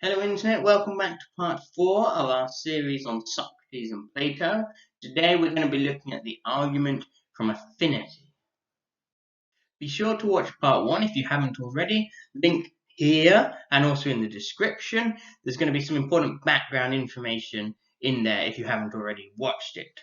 Hello Internet, welcome back to part 4 of our series on Socrates and Plato. Today we're going to be looking at the argument from Affinity. Be sure to watch part 1 if you haven't already. Link here and also in the description. There's going to be some important background information in there if you haven't already watched it.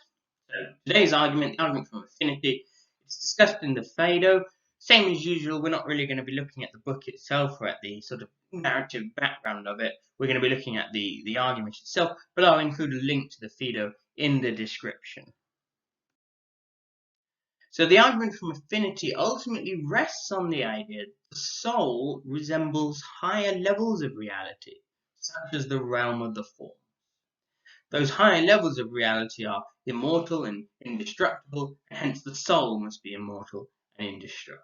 So today's argument, the argument from Affinity, it's discussed in the Phaedo. Same as usual, we're not really going to be looking at the book itself or at the sort of narrative background of it. We're going to be looking at the argument itself, but I'll include a link to the Phaedo in the description. So the argument from Affinity ultimately rests on the idea that the soul resembles higher levels of reality, such as the realm of the form. Those higher levels of reality are immortal and indestructible, and hence the soul must be immortal and indestructible.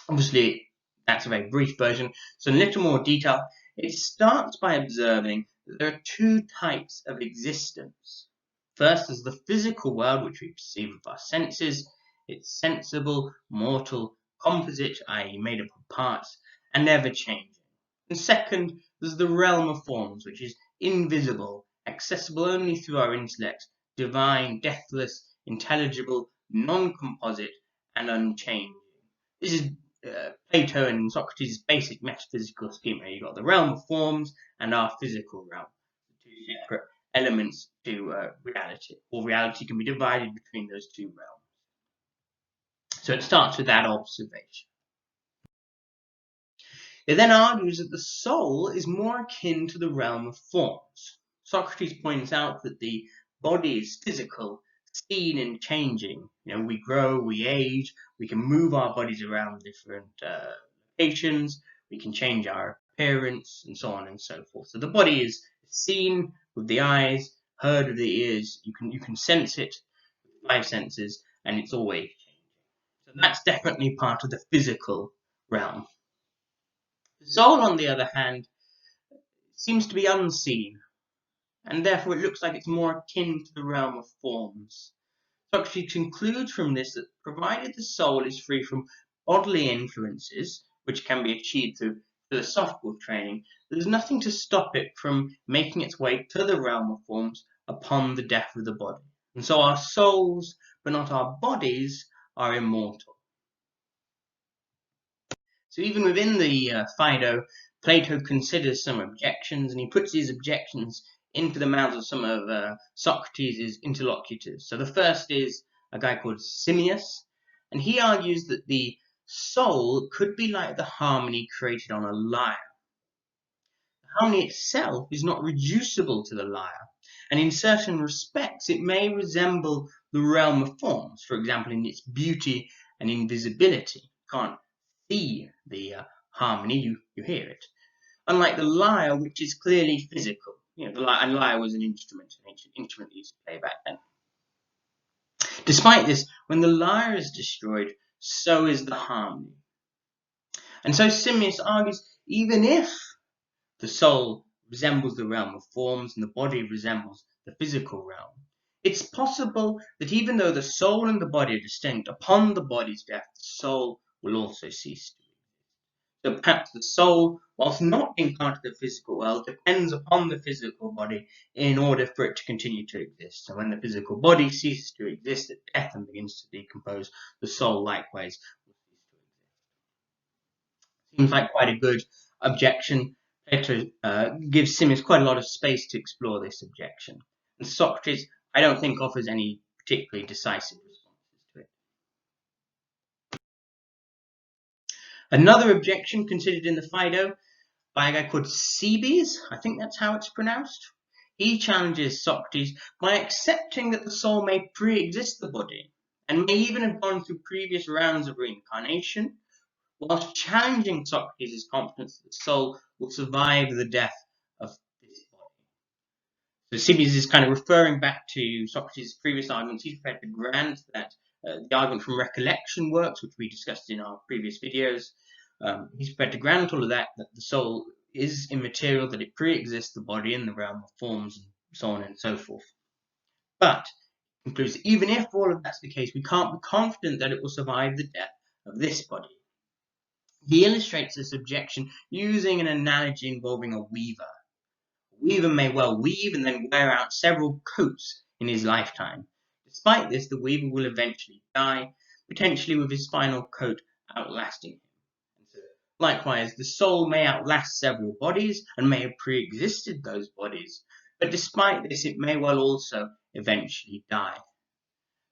Obviously, that's a very brief version, so in a little more detail, it starts by observing that there are two types of existence. First is the physical world, which we perceive with our senses. It's sensible, mortal, composite, i.e. made up of parts, and ever-changing. And second, there's the realm of forms, which is invisible, accessible only through our intellect, divine, deathless, intelligible, non-composite, and unchanging. This is Plato and Socrates' basic metaphysical schema. You've got the realm of forms and our physical realm, the two separate elements to reality. Or reality can be divided between those two realms. So it starts with that observation. It then argues that the soul is more akin to the realm of forms. Socrates points out that the body is physical, seen and changing. We grow, we age, we can move our bodies around different locations, we can change our appearance, and so on and so forth. So the body is seen with the eyes, heard with the ears, you can sense it with 5 senses, and it's always changing. So that's definitely part of the physical realm. The soul, on the other hand, seems to be unseen, and therefore it looks like it's more akin to the realm of forms. Socrates concludes from this that provided the soul is free from bodily influences, which can be achieved through philosophical training, there's nothing to stop it from making its way to the realm of forms upon the death of the body. And so our souls, but not our bodies, are immortal. So even within the Phaedo, Plato considers some objections, and he puts these objections into the mouths of some of Socrates' interlocutors. So the first is a guy called Simmias, and he argues that the soul could be like the harmony created on a lyre. The harmony itself is not reducible to the lyre, and in certain respects it may resemble the realm of forms, for example in its beauty and invisibility. You can't see the harmony, you hear it. Unlike the lyre, which is clearly physical. The lyre was an instrument, an ancient instrument used to play back then. Despite this, when the lyre is destroyed, so is the harmony. And so Simmias argues, even if the soul resembles the realm of forms and the body resembles the physical realm, it's possible that even though the soul and the body are distinct, upon the body's death, the soul will also cease to be. So perhaps the soul, whilst not being part of the physical world, depends upon the physical body in order for it to continue to exist. So when the physical body ceases to exist at death and begins to decompose, the soul likewise will cease to exist. Seems like quite a good objection. Plato gives Simmias quite a lot of space to explore this objection. And Socrates, I don't think, offers any particularly decisive responses to it. Another objection considered in the Phaedo by a guy called Cebes, I think that's how it's pronounced. He challenges Socrates by accepting that the soul may pre-exist the body and may even have gone through previous rounds of reincarnation, whilst challenging Socrates' confidence that the soul will survive the death of this body. So Cebes is kind of referring back to Socrates' previous arguments. He's prepared to grant that the argument from recollection works, which we discussed in our previous videos. He's prepared to grant all of that the soul is immaterial, that it pre-exists the body in the realm of forms, and so on and so forth. But, concludes, even if all of that's the case, we can't be confident that it will survive the death of this body. He illustrates this objection using an analogy involving a weaver. A weaver may well weave and then wear out several coats in his lifetime. Despite this, the weaver will eventually die, potentially with his final coat outlasting him. And so, likewise, the soul may outlast several bodies and may have pre-existed those bodies, but despite this, it may well also eventually die.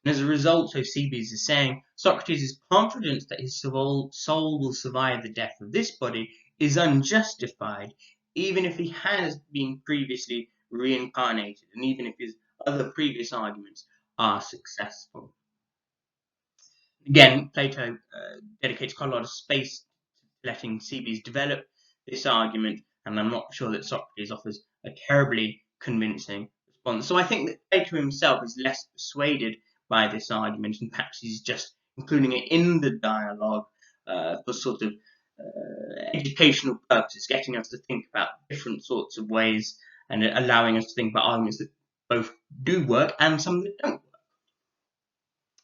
And as a result, so Cebes is saying, Socrates' confidence that his soul will survive the death of this body is unjustified, even if he has been previously reincarnated, and even if his other previous arguments are successful. Again, Plato dedicates quite a lot of space to letting Cebes develop this argument, and I'm not sure that Socrates offers a terribly convincing response. So I think that Plato himself is less persuaded by this argument, and perhaps he's just including it in the dialogue for sort of educational purposes, getting us to think about different sorts of ways and allowing us to think about arguments that both do work and some that don't work.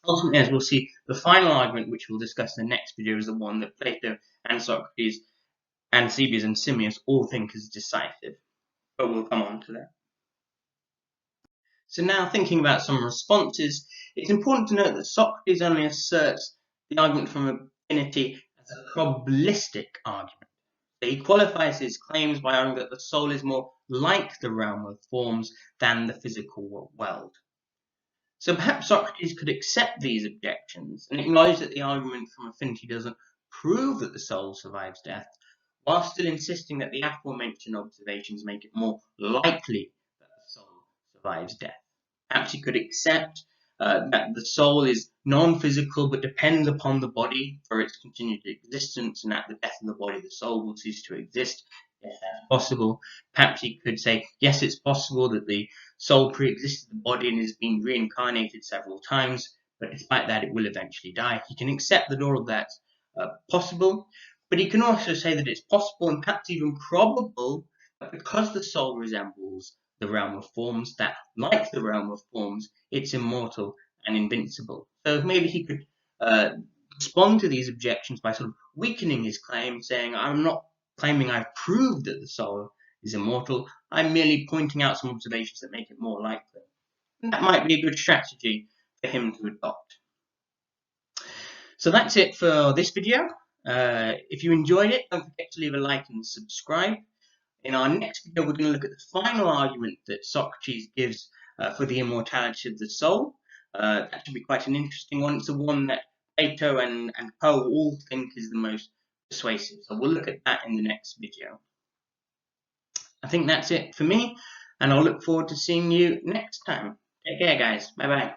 Ultimately, as we'll see, the final argument, which we'll discuss in the next video, is the one that Plato and Socrates and Cebes and Simmias all think is decisive. But we'll come on to that. So now, thinking about some responses, it's important to note that Socrates only asserts the argument from Affinity as a probabilistic argument. So he qualifies his claims by arguing that the soul is more like the realm of forms than the physical world. So perhaps Socrates could accept these objections and acknowledge that the argument from Affinity doesn't prove that the soul survives death, while still insisting that the aforementioned observations make it more likely that the soul survives death. Perhaps he could accept that the soul is non-physical but depends upon the body for its continued existence, and at the death of the body the soul will cease to exist. Yes, that's possible. Perhaps he could say, yes, it's possible that the soul pre-existed the body and has been reincarnated several times, but despite that it will eventually die. He can accept that all of that's possible, but he can also say that it's possible and perhaps even probable that because the soul resembles the realm of forms, that like the realm of forms, it's immortal and invincible. So maybe he could respond to these objections by sort of weakening his claim, saying, I'm not claiming I've proved that the soul is immortal, I'm merely pointing out some observations that make it more likely. And that might be a good strategy for him to adopt. So that's it for this video. If you enjoyed it, don't forget to leave a like and subscribe. In our next video, we're going to look at the final argument that Socrates gives for the immortality of the soul. That should be quite an interesting one. It's the one that Plato and co all think is the most persuasive. So we'll look at that in the next video. I think that's it for me, and I'll look forward to seeing you next time. Take care, guys. Bye-bye.